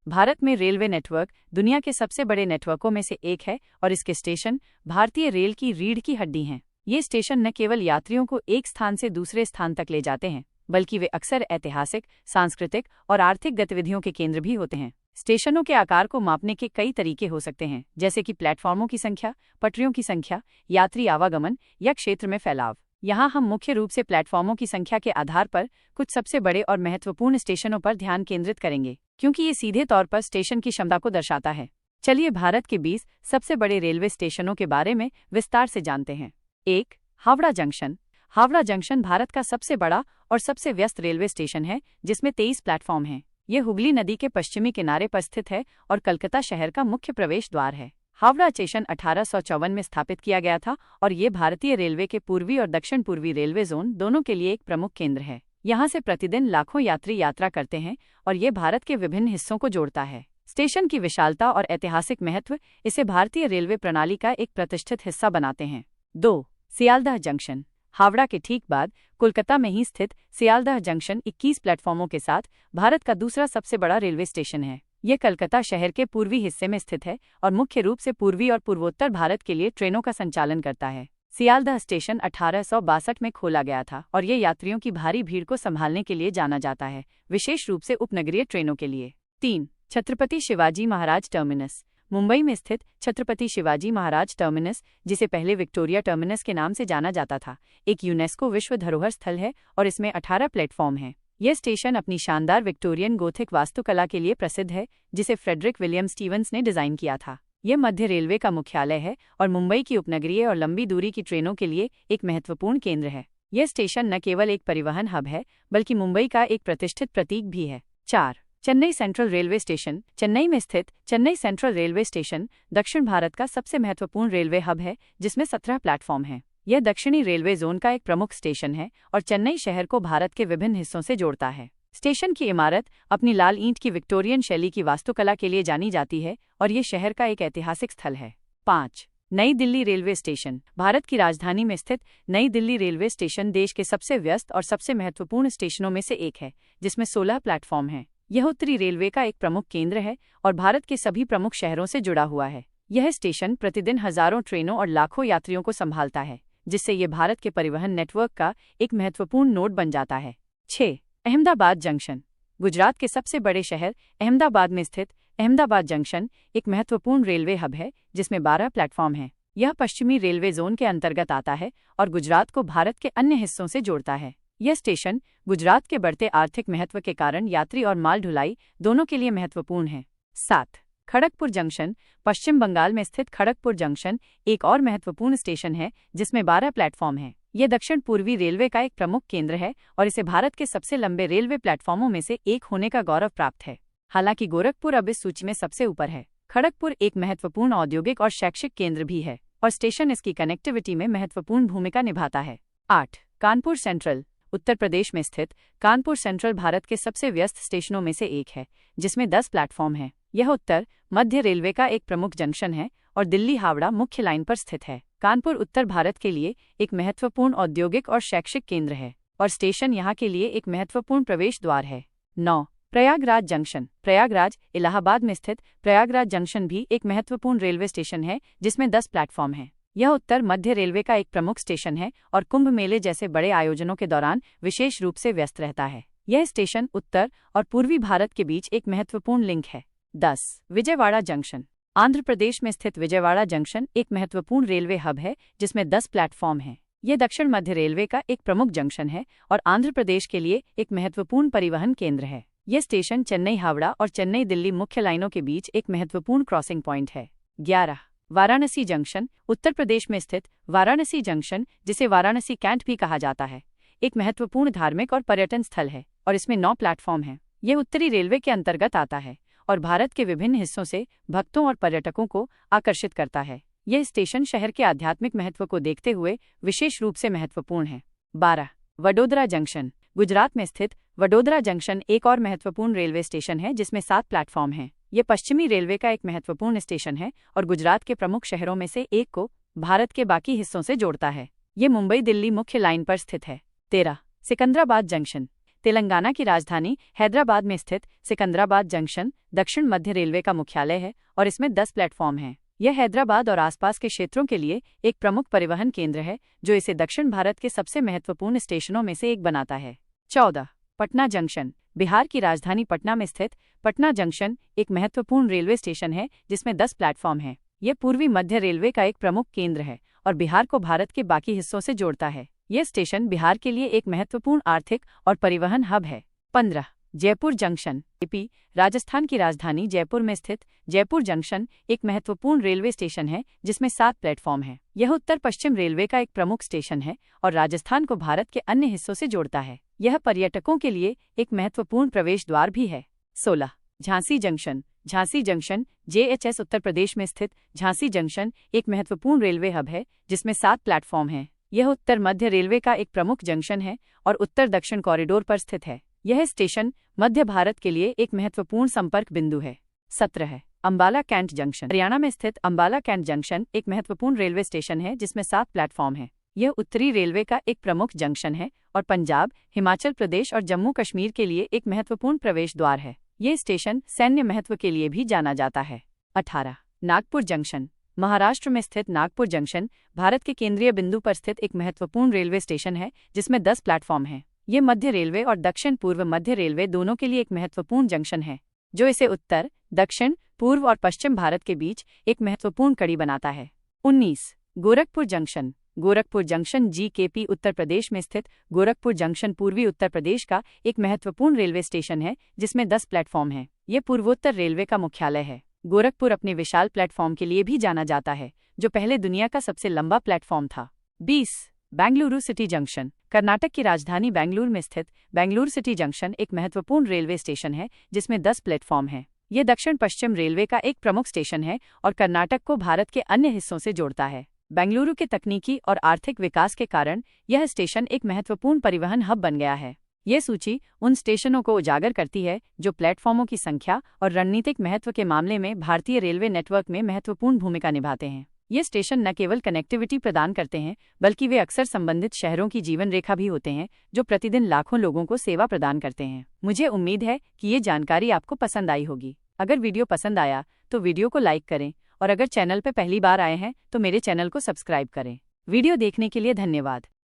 भारत में railway network दुनिया के सबसे बड़े नेटवर्कों में से एक है और इसके स्टेशन भारतीय रेल की रीढ़ की हड्डी हैं। ये स्टेशन न केवल यात्रियों को एक स्थान से दूसरे स्थान तक ले जाते हैं, बल्कि वे अक्सर ऐतिहासिक, सांस्कृतिक और आर्थिक गतिविधियों के केंद्र भी होते हैं। स्टेशनों के आकार को मापने के कई तरीके हो सकते हैं, जैसे कि प्लेटफॉर्मों की संख्या, पटरियों की संख्या, यात्री आवागमन या क्षेत्र में फैलाव। यहाँ हम मुख्य रूप से प्लेटफॉर्मों की संख्या के आधार पर कुछ सबसे बड़े और महत्वपूर्ण स्टेशनों पर ध्यान केंद्रित करेंगे, क्योंकि ये सीधे तौर पर स्टेशन की क्षमता को दर्शाता है। चलिए भारत के 20 सबसे बड़े रेलवे स्टेशनों के बारे में विस्तार से जानते हैं। 1. हावड़ा जंक्शन। हावड़ा जंक्शन भारत का सबसे बड़ा और सबसे व्यस्त रेलवे स्टेशन है, जिसमें 23 प्लेटफॉर्म हैं। यह हुगली नदी के पश्चिमी किनारे पर स्थित है और कलकत्ता शहर का मुख्य प्रवेश द्वार है। हावड़ा स्टेशन 1854 में स्थापित किया गया था और ये भारतीय रेलवे के पूर्वी और दक्षिण पूर्वी रेलवे जोन दोनों के लिए एक प्रमुख केंद्र है। यहाँ से प्रतिदिन लाखों यात्री यात्रा करते हैं और ये भारत के विभिन्न हिस्सों को जोड़ता है। स्टेशन की विशालता और ऐतिहासिक महत्व इसे भारतीय रेलवे प्रणाली का एक प्रतिष्ठित हिस्सा बनाते हैं। 2. सियालदह जंक्शन। हावड़ा के ठीक बाद कोलकाता में ही स्थित सियालदह जंक्शन 21 प्लेटफॉर्मों के साथ भारत का दूसरा सबसे बड़ा रेलवे स्टेशन है। यह कलकत्ता शहर के पूर्वी हिस्से में स्थित है और मुख्य रूप से पूर्वी और पूर्वोत्तर भारत के लिए ट्रेनों का संचालन करता है। सियालदह स्टेशन 1862 में खोला गया था और ये यात्रियों की भारी भीड़ को संभालने के लिए जाना जाता है, विशेष रूप से उपनगरीय ट्रेनों के लिए। 3. छत्रपति शिवाजी महाराज टर्मिनस। मुंबई में स्थित छत्रपति शिवाजी महाराज टर्मिनस, जिसे पहले विक्टोरिया टर्मिनस के नाम से जाना जाता था, एक यूनेस्को विश्व धरोहर स्थल है और इसमें 18 प्लेटफॉर्म हैं। यह स्टेशन अपनी शानदार विक्टोरियन गोथिक वास्तुकला के लिए प्रसिद्ध है, जिसे फ्रेडरिक विलियम स्टीवंस ने डिजाइन किया था। यह मध्य रेलवे का मुख्यालय है और मुंबई की उपनगरीय और लंबी दूरी की ट्रेनों के लिए एक महत्वपूर्ण केंद्र है। यह स्टेशन न केवल एक परिवहन हब है, बल्कि मुंबई का एक प्रतिष्ठित प्रतीक भी है। 4. Chennai central railway station. Chennai में स्थित चेन्नई सेंट्रल रेलवे स्टेशन दक्षिण भारत का सबसे महत्वपूर्ण रेलवे हब है, जिसमें 17 प्लेटफॉर्म हैं। यह दक्षिणी रेलवे जोन का एक प्रमुख स्टेशन है और चेन्नई शहर को भारत के विभिन्न हिस्सों से जोड़ता है। स्टेशन की इमारत अपनी लाल ईंट की विक्टोरियन शैली की वास्तुकला के लिए जानी जाती है और ये शहर का एक ऐतिहासिक स्थल है। 5. नई दिल्ली रेलवे स्टेशन। भारत की राजधानी में स्थित नई दिल्ली रेलवे स्टेशन देश के सबसे व्यस्त और सबसे महत्वपूर्ण स्टेशनों में से एक है, जिसमें 16 प्लेटफॉर्म हैं। यह उत्तरी रेलवे का एक प्रमुख केंद्र है और भारत के सभी प्रमुख शहरों से जुड़ा हुआ है। यह स्टेशन प्रतिदिन हजारों ट्रेनों और लाखों यात्रियों को संभालता है, जिससे ये भारत के परिवहन नेटवर्क का एक महत्वपूर्ण नोड बन जाता है। 6. अहमदाबाद जंक्शन। गुजरात के सबसे बड़े शहर अहमदाबाद में स्थित अहमदाबाद जंक्शन एक महत्वपूर्ण रेलवे हब है, जिसमें 12 प्लेटफॉर्म हैं। यह पश्चिमी रेलवे जोन के अंतर्गत आता है और गुजरात को भारत के अन्य हिस्सों से जोड़ता है। यह स्टेशन गुजरात के बढ़ते आर्थिक महत्व के कारण यात्री और माल ढुलाई दोनों के लिए महत्वपूर्ण है। 7. खड़गपुर जंक्शन। पश्चिम बंगाल में स्थित खड़गपुर जंक्शन एक और महत्वपूर्ण स्टेशन है, जिसमें 12 प्लेटफॉर्म हैं। यह दक्षिण पूर्वी रेलवे का एक प्रमुख केंद्र है और इसे भारत के सबसे लंबे रेलवे प्लेटफॉर्मों में से एक होने का गौरव प्राप्त है। हालांकि गोरखपुर अब इस सूची में सबसे ऊपर है। खड़गपुर एक महत्वपूर्ण औद्योगिक और शैक्षिक केंद्र भी है और स्टेशन इसकी कनेक्टिविटी में महत्वपूर्ण भूमिका निभाता है। 8. कानपुर सेंट्रल। उत्तर प्रदेश में स्थित कानपुर सेंट्रल भारत के सबसे व्यस्त स्टेशनों में से एक है, जिसमें 10 प्लेटफॉर्म हैं। यह उत्तर मध्य रेलवे का एक प्रमुख जंक्शन है और दिल्ली हावड़ा मुख्य लाइन पर स्थित है। कानपुर उत्तर भारत के लिए एक महत्वपूर्ण औद्योगिक और शैक्षिक केंद्र है और स्टेशन यहाँ के लिए एक महत्वपूर्ण प्रवेश द्वार है। 9. प्रयागराज जंक्शन। प्रयागराज इलाहाबाद में स्थित प्रयागराज जंक्शन भी एक महत्वपूर्ण रेलवे स्टेशन है, जिसमें 10 प्लेटफॉर्म हैं। यह उत्तर मध्य रेलवे का एक प्रमुख स्टेशन है और कुंभ मेले जैसे बड़े आयोजनों के दौरान विशेष रूप से व्यस्त रहता है। यह स्टेशन उत्तर और पूर्वी भारत के बीच एक महत्वपूर्ण लिंक है। 10. विजयवाड़ा जंक्शन। आंध्र प्रदेश में स्थित विजयवाड़ा जंक्शन एक महत्वपूर्ण रेलवे हब है, जिसमें 10 प्लेटफॉर्म हैं। यह दक्षिण मध्य रेलवे का एक प्रमुख जंक्शन है और आंध्र प्रदेश के लिए एक महत्वपूर्ण परिवहन केंद्र है। यह स्टेशन चेन्नई हावड़ा और चेन्नई दिल्ली मुख्य लाइनों के बीच एक महत्वपूर्ण क्रॉसिंग पॉइंट है। 11. वाराणसी जंक्शन। उत्तर प्रदेश में स्थित वाराणसी जंक्शन, जिसे वाराणसी कैंट भी कहा जाता है, एक महत्वपूर्ण धार्मिक और पर्यटन स्थल है और इसमें 9 प्लेटफॉर्म हैं। यह उत्तरी रेलवे के अंतर्गत आता है और भारत के विभिन्न हिस्सों से भक्तों और पर्यटकों को आकर्षित करता है। यह स्टेशन शहर के आध्यात्मिक महत्व को देखते हुए विशेष रूप से महत्वपूर्ण है। 12. वडोदरा जंक्शन। गुजरात में स्थित वडोदरा जंक्शन एक और महत्वपूर्ण रेलवे स्टेशन है, जिसमें 7 प्लेटफॉर्म हैं। यह पश्चिमी रेलवे का एक महत्वपूर्ण स्टेशन है और गुजरात के प्रमुख शहरों में से एक को भारत के बाकी हिस्सों से जोड़ता है। ये मुंबई दिल्ली मुख्य लाइन पर स्थित है। 13. सिकंदराबाद जंक्शन। तेलंगाना की राजधानी हैदराबाद में स्थित सिकंदराबाद जंक्शन दक्षिण मध्य रेलवे का मुख्यालय है और इसमें 10 प्लेटफॉर्म हैं। यह हैदराबाद और आसपास के क्षेत्रों के लिए एक प्रमुख परिवहन केंद्र है, जो इसे दक्षिण भारत के सबसे महत्वपूर्ण स्टेशनों में से एक बनाता है। 14. पटना जंक्शन। बिहार की राजधानी पटना में स्थित पटना जंक्शन एक महत्वपूर्ण रेलवे स्टेशन है जिसमें 10 प्लेटफॉर्म हैं। यह पूर्वी मध्य रेलवे का एक प्रमुख केंद्र है और बिहार को भारत के बाकी हिस्सों से जोड़ता है। यह स्टेशन बिहार के लिए एक महत्वपूर्ण आर्थिक और परिवहन हब है। 15. जयपुर जंक्शन। एपी राजस्थान की राजधानी जयपुर में स्थित जयपुर जंक्शन एक महत्वपूर्ण रेलवे स्टेशन है जिसमें 7 प्लेटफॉर्म हैं। यह उत्तर पश्चिम रेलवे का एक प्रमुख स्टेशन है और राजस्थान को भारत के अन्य हिस्सों से जोड़ता है। यह पर्यटकों के लिए एक महत्वपूर्ण प्रवेश द्वार भी है। 16. Jhansi junction. Jhansi junction JHS Uttar Pradesh में स्थित झांसी जंक्शन एक महत्वपूर्ण रेलवे हब है जिसमें 7 प्लेटफॉर्म हैं। यह उत्तर मध्य रेलवे का एक प्रमुख जंक्शन है और उत्तर दक्षिण कॉरिडोर पर स्थित है। यह स्टेशन मध्य भारत के लिए एक महत्वपूर्ण संपर्क बिंदु है। 17. Ambala cantt junction. हरियाणा में स्थित अंबाला कैंट जंक्शन एक महत्वपूर्ण रेलवे स्टेशन है जिसमें 7 प्लेटफॉर्म हैं। यह उत्तरी रेलवे का एक प्रमुख जंक्शन है और पंजाब, हिमाचल प्रदेश और जम्मू कश्मीर के लिए एक महत्वपूर्ण प्रवेश द्वार है। यह स्टेशन सैन्य महत्व के लिए भी जाना जाता है। 18. नागपुर जंक्शन। महाराष्ट्र में स्थित नागपुर जंक्शन भारत के केंद्रीय बिंदु पर स्थित एक महत्वपूर्ण रेलवे स्टेशन है जिसमें 10 प्लेटफॉर्म हैं। ये मध्य रेलवे और दक्षिण पूर्व मध्य रेलवे दोनों के लिए एक महत्वपूर्ण जंक्शन है, जो इसे उत्तर, दक्षिण, पूर्व और पश्चिम भारत के बीच एक महत्वपूर्ण कड़ी बनाता है। 19. Gorakhpur junction. Gorakhpur junction GKP Uttar Pradesh में स्थित गोरखपुर जंक्शन पूर्वी उत्तर प्रदेश का एक महत्वपूर्ण रेलवे स्टेशन है जिसमें 10 प्लेटफॉर्म हैं। यह पूर्वोत्तर रेलवे का मुख्यालय है। गोरखपुर अपने विशाल प्लेटफॉर्म के लिए भी जाना जाता है, जो पहले दुनिया का सबसे लंबा प्लेटफॉर्म था। 20. Bengaluru city junction. कर्नाटक की राजधानी बेंगलुरु में स्थित बेंगलुरु सिटी जंक्शन एक महत्वपूर्ण रेलवे स्टेशन है जिसमें 10 प्लेटफॉर्म हैं। यह दक्षिण पश्चिम रेलवे का एक प्रमुख स्टेशन है और कर्नाटक को भारत के अन्य हिस्सों से जोड़ता है। बेंगलुरु के तकनीकी और आर्थिक विकास के कारण यह स्टेशन एक महत्वपूर्ण परिवहन हब बन गया है। यह सूची उन स्टेशनों को उजागर करती है जो प्लेटफॉर्मों की संख्या और रणनीतिक महत्व के मामले में भारतीय रेलवे नेटवर्क में महत्वपूर्ण भूमिका निभाते हैं। ये स्टेशन न केवल कनेक्टिविटी प्रदान करते हैं, बल्कि वे अक्सर संबंधित शहरों की जीवन रेखा भी होते हैं, जो प्रतिदिन लाखों लोगों को सेवा प्रदान करते हैं। मुझे उम्मीद है कि ये जानकारी आपको पसंद आई होगी। अगर वीडियो पसंद आया तो वीडियो को लाइक करें और अगर चैनल पर पहली बार आए हैं तो मेरे चैनल को सब्सक्राइब करें। वीडियो देखने के लिए धन्यवाद।